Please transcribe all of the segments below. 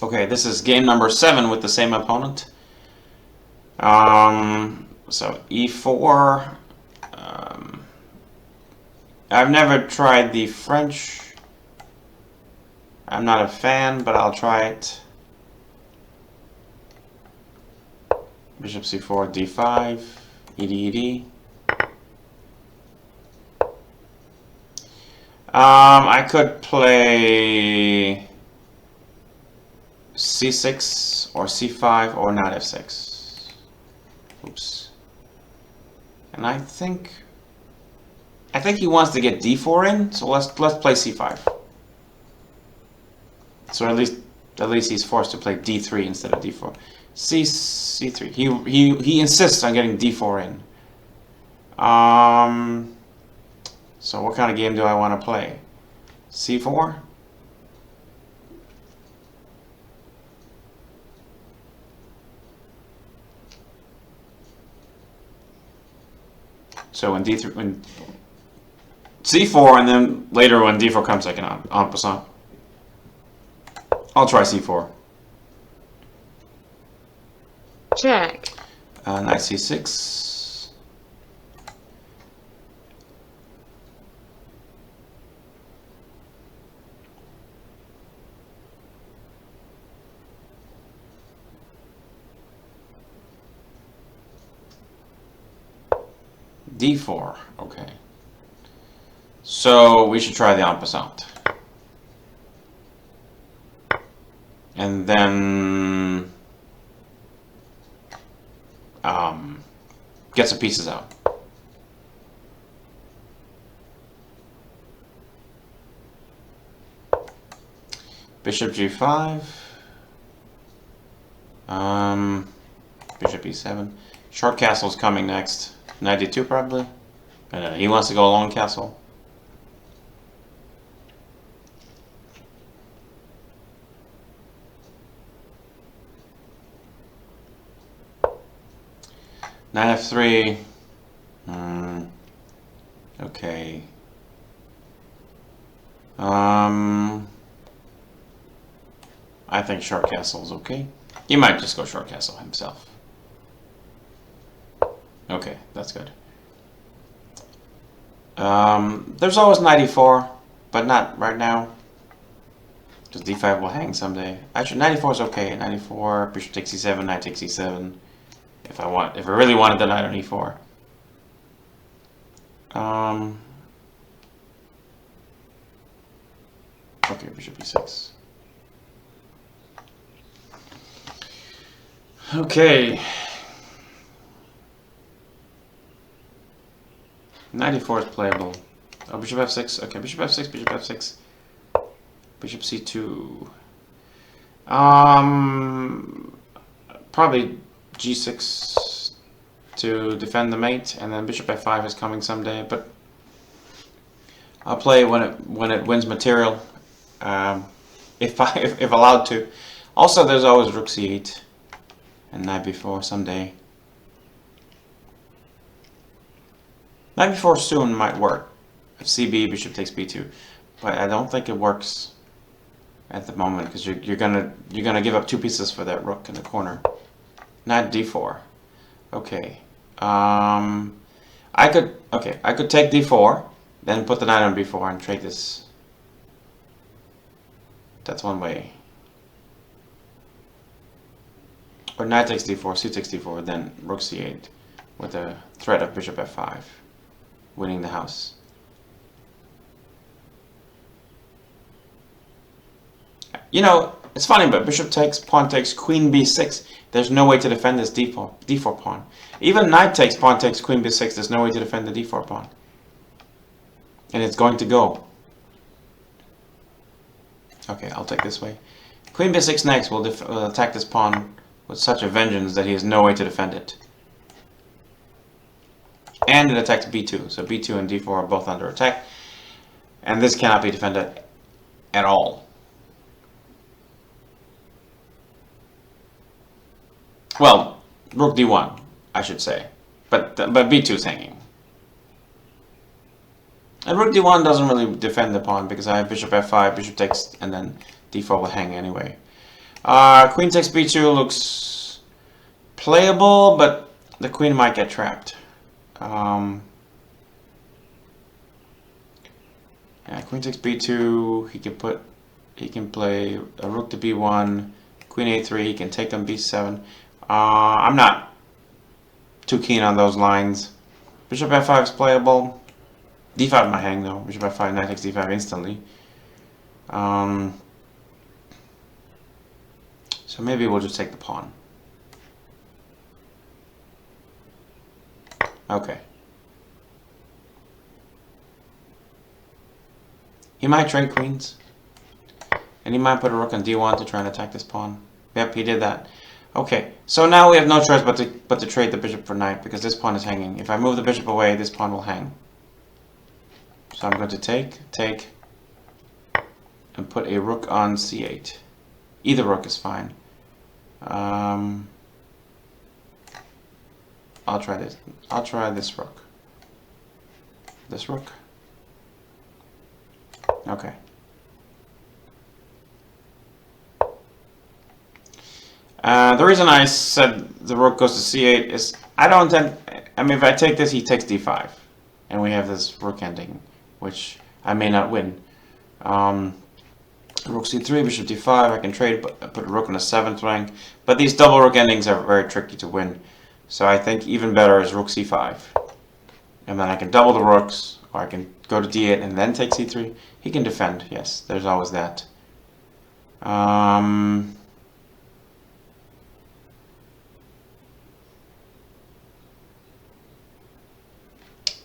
Okay, this is game number 7 with the same opponent. So e4. I've never tried the French. I'm not a fan, but I'll try it. Bishop c4, d5, ed. I could play c6 or c5 or knight f6. Oops. And I think he wants to get d4 in, so let's play c5. So at least he's forced to play d3 instead of d4. c3. He insists on getting d4 in. So what kind of game do I want to play? c4? So when c4, and then later when d4 comes, I can en passant. I'll try c4. Check. Knight c6. d4. Okay. So we should try the en passant. And then get some pieces out. Bishop g5. Bishop e7. Short castle's coming next. Knight d2 probably. He wants to go long castle. Knight f3. Okay. I think short castle is okay. He might just go short castle himself. Okay, that's good. There's always knight e4, but not right now. Because d5 will hang someday. Actually, knight e4 is okay. Knight e4, bishop takes e7, knight takes e7. If I really wanted the knight on e4. Okay, bishop e6. Okay. Knight e4 is playable. Oh, bishop f6. Okay, bishop f6, bishop f6. Bishop c2. Probably g6 to defend the mate, and then bishop f5 is coming someday. But I'll play when it wins material, if allowed to. Also, there's always rook c8 and knight b4 someday. Knight b4 soon might work. If cb, bishop takes b2, but I don't think it works at the moment because you're gonna give up 2 pieces for that rook in the corner. Knight d4. Okay. I could take d4, then put the knight on b4 and trade this. That's one way. Or knight takes d4, c takes d4, then rook c8 with the threat of bishop f5, winning the house. You know, it's funny, but bishop takes, pawn takes, queen b6. There's no way to defend this d4 pawn. Even knight takes, pawn takes, queen b6. There's no way to defend the d4 pawn. And it's going to go. Okay, I'll take this way. Queen b6 next will attack this pawn with such a vengeance that he has no way to defend it. And it attacks b2. So b2 and d4 are both under attack. And this cannot be defended at all. Well, rook d1, I should say. But b2 is hanging. And rook d1 doesn't really defend the pawn because I have bishop f5, bishop takes, and then d4 will hang anyway. Queen takes b2 looks playable, but the queen might get trapped. Yeah, queen takes b2. He can play a rook to b1, queen a3. He can take on b7. I'm not too keen on those lines. Bishop f5 is playable. d5 might hang though. Bishop f5, knight takes d5 instantly. So maybe we'll just take the pawn. Okay. He might trade queens. And he might put a rook on d1 to try and attack this pawn. Yep, he did that. Okay, so now we have no choice but to trade the bishop for knight, because this pawn is hanging. If I move the bishop away, this pawn will hang. So I'm going to take, and put a rook on c8. Either rook is fine. I'll try this. I'll try this rook. This rook. Okay. The reason I said the rook goes to c8 is I don't intend. I mean, if I take this, he takes d5, and we have this rook ending, which I may not win. Rook c3, bishop d5. I can trade, put a rook on the 7th rank, but these double rook endings are very tricky to win. So I think even better is rook c5, and then I can double the rooks, or I can go to d8 and then take c3. He can defend. Yes, there's always that.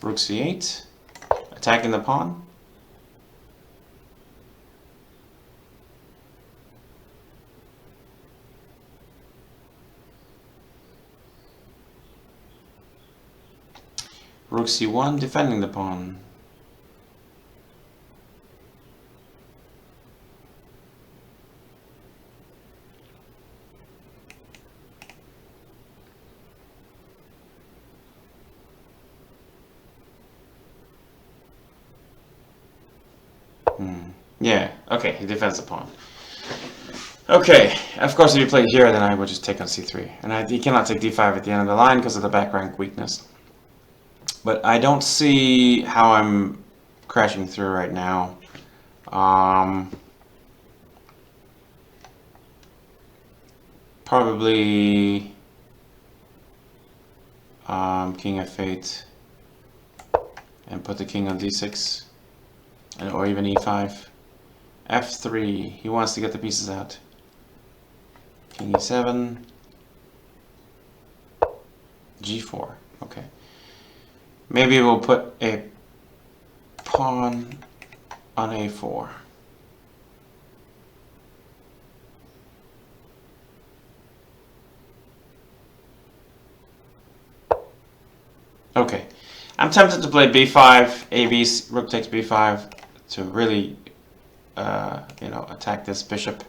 Rook c8, attacking the pawn. Rook c1, defending the pawn. Yeah, okay, he defends the pawn. Okay, of course if you play here, then I would just take on c3. And he cannot take d5 at the end of the line because of the back rank weakness. But I don't see how I'm crashing through right now. Probably king f8 and put the king on d6, or even e5. f3, he wants to get the pieces out. King e7, g4, okay. Maybe we'll put a pawn on a4. Okay, I'm tempted to play b5, AB, rook takes b5 to really, attack this bishop.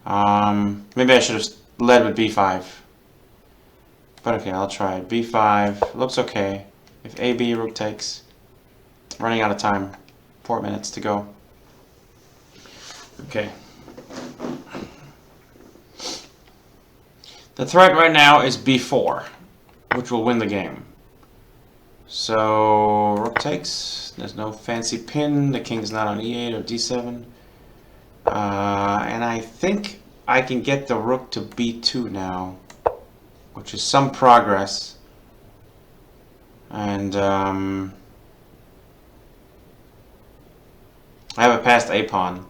Maybe I should have led with b5. But okay, I'll try it. b5 looks okay. If AB, rook takes. Running out of time. 4 minutes to go. Okay. The threat right now is b4, which will win the game. So rook takes. There's no fancy pin. The king is not on e8 or d7. And I think I can get the rook to b2 now, which is some progress. And I have a passed a pawn.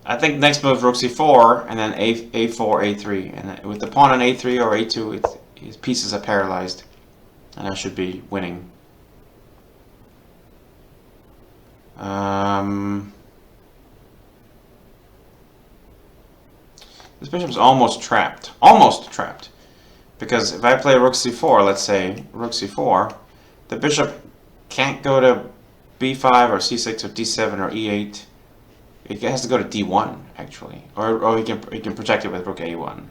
I think next move rook c4 and then a4, a3, and with the pawn on a3 or a2, his pieces are paralyzed, and I should be winning. This bishop's almost trapped. Almost trapped. Because if I play rook c4, let's say, rook c4, the bishop can't go to b5 or c6 or d7 or e8. It has to go to d1, actually. Or he can protect it with rook a1.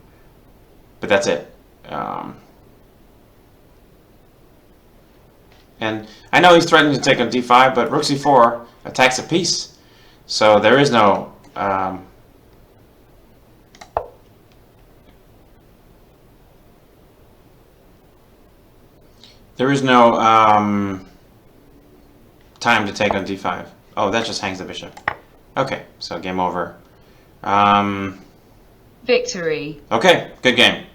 But that's it. And I know he's threatening to take on d5, but rook c4 attacks a piece. So there is no There is no time to take on d5. Oh, that just hangs the bishop. Okay, so game over. Victory. Okay, good game.